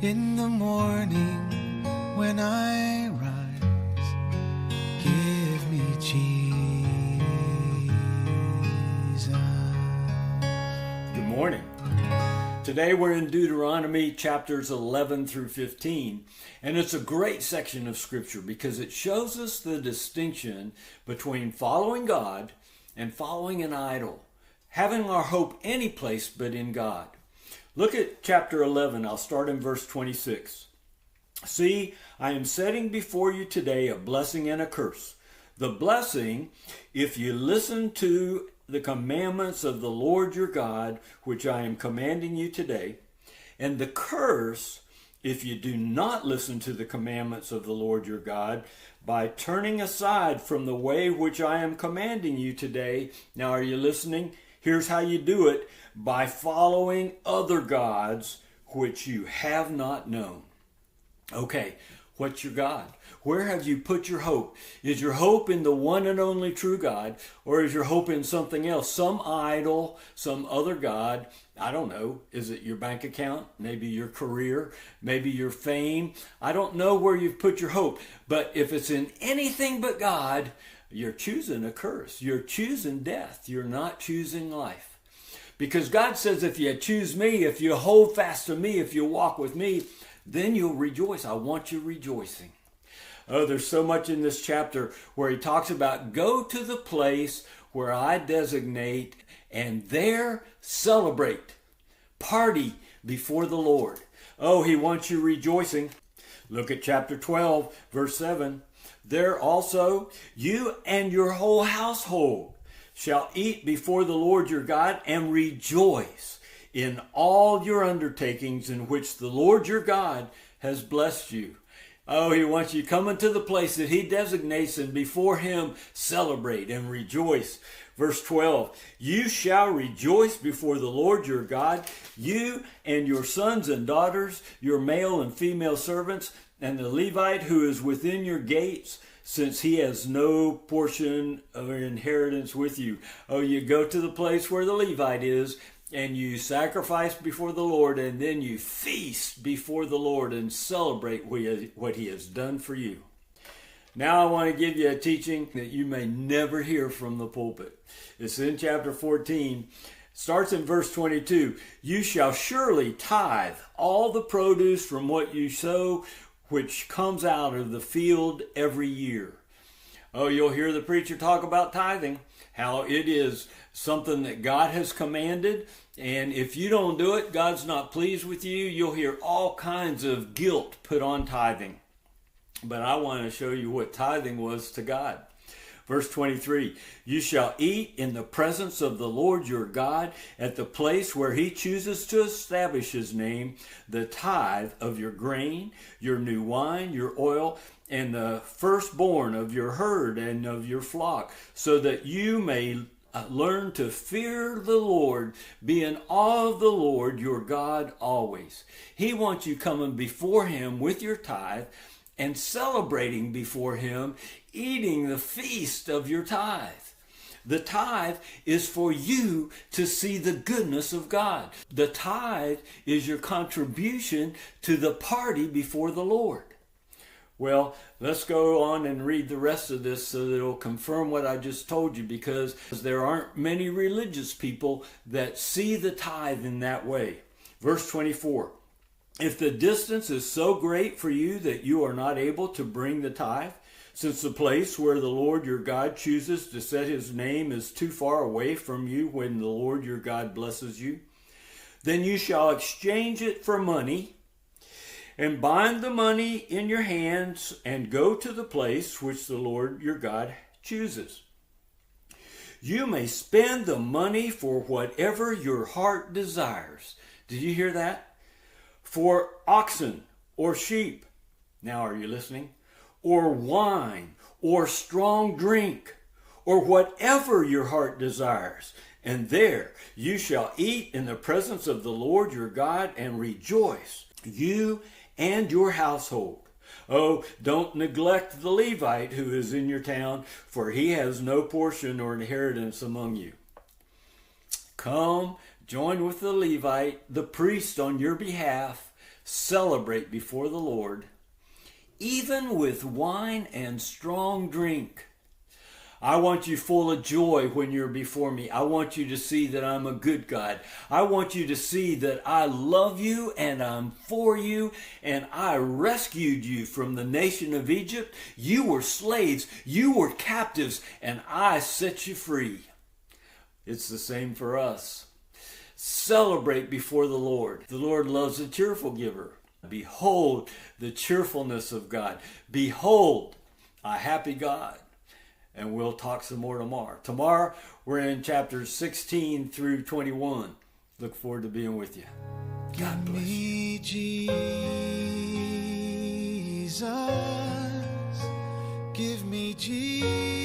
In the morning when I rise, give me Jesus. Good morning. Today we're in Deuteronomy chapters 11 through 15, and it's a great section of scripture because it shows us the distinction between following God and following an idol, having our hope any place but in God. Look at chapter 11. I'll start in verse 26. See, I am setting before you today a blessing and a curse. The blessing, if you listen to the commandments of the Lord your God, which I am commanding you today, and the curse, if you do not listen to the commandments of the Lord your God, by turning aside from the way which I am commanding you today. Now, are you listening? Here's how you do it: by following other gods which you have not known. Okay, what's your God? Where have you put your hope? Is your hope in the one and only true God, or is your hope in something else, some idol, some other God? I don't know. Is it your bank account? Maybe your career? Maybe your fame? I don't know where you've put your hope. But if it's in anything but God, you're choosing a curse. You're choosing death. You're not choosing life. Because God says, if you choose me, if you hold fast to me, if you walk with me, then you'll rejoice. I want you rejoicing. Oh, there's so much in this chapter where he talks about go to the place where I designate and there celebrate, party before the Lord. Oh, he wants you rejoicing. Look at chapter 12, verse 7. There also you and your whole household shall eat before the Lord your God and rejoice in all your undertakings in which the Lord your God has blessed you. Oh, he wants you coming to the place that he designates, and before him celebrate and rejoice. Verse 12, you shall rejoice before the Lord your God, you and your sons and daughters, your male and female servants, and the Levite who is within your gates, since he has no portion of inheritance with you. Oh, you go to the place where the Levite is, and you sacrifice before the Lord, and then you feast before the Lord and celebrate what he has done for you. Now I want to give you a teaching that you may never hear from the pulpit. It's in chapter 14. Starts in verse 22. You shall surely tithe all the produce from what you sow, which comes out of the field every year. Oh, you'll hear the preacher talk about tithing, how it is something that God has commanded, and if you don't do it, God's not pleased with you. You'll hear all kinds of guilt put on tithing. But I want to show you what tithing was to God. Verse 23, you shall eat in the presence of the Lord your God at the place where he chooses to establish his name, the tithe of your grain, your new wine, your oil, and the firstborn of your herd and of your flock, so that you may learn to fear the Lord, be in awe of the Lord your God always. He wants you coming before him with your tithe and celebrating before him, eating the feast of your tithe. The tithe is for you to see the goodness of God. The tithe is your contribution to the party before the Lord. Well, let's go on and read the rest of this so that it'll confirm what I just told you, because there aren't many religious people that see the tithe in that way. Verse 24, if the distance is so great for you that you are not able to bring the tithe, since the place where the Lord your God chooses to set his name is too far away from you when the Lord your God blesses you, then you shall exchange it for money, and bind the money in your hands, and go to the place which the Lord your God chooses. You may spend the money for whatever your heart desires. Did you hear that? For oxen or sheep. Now are you listening? Or wine or strong drink, or whatever your heart desires. And there you shall eat in the presence of the Lord your God and rejoice, you and your household. Oh, don't neglect the Levite who is in your town, for he has no portion or inheritance among you. Come, join with the Levite, the priest on your behalf, Celebrate before the Lord, even with wine and strong drink. I want you full of joy when you're before me. I want you to see that I'm a good God. I want you to see that I love you and I'm for you and I rescued you from the nation of Egypt. You were slaves, you were captives, and I set you free. It's the same for us. Celebrate before the Lord. The Lord loves a cheerful giver. Behold the cheerfulness of God. Behold a happy God. And we'll talk some more tomorrow. Tomorrow, we're in chapters 16 through 21. Look forward to being with you. God bless you. Jesus. Give me Jesus.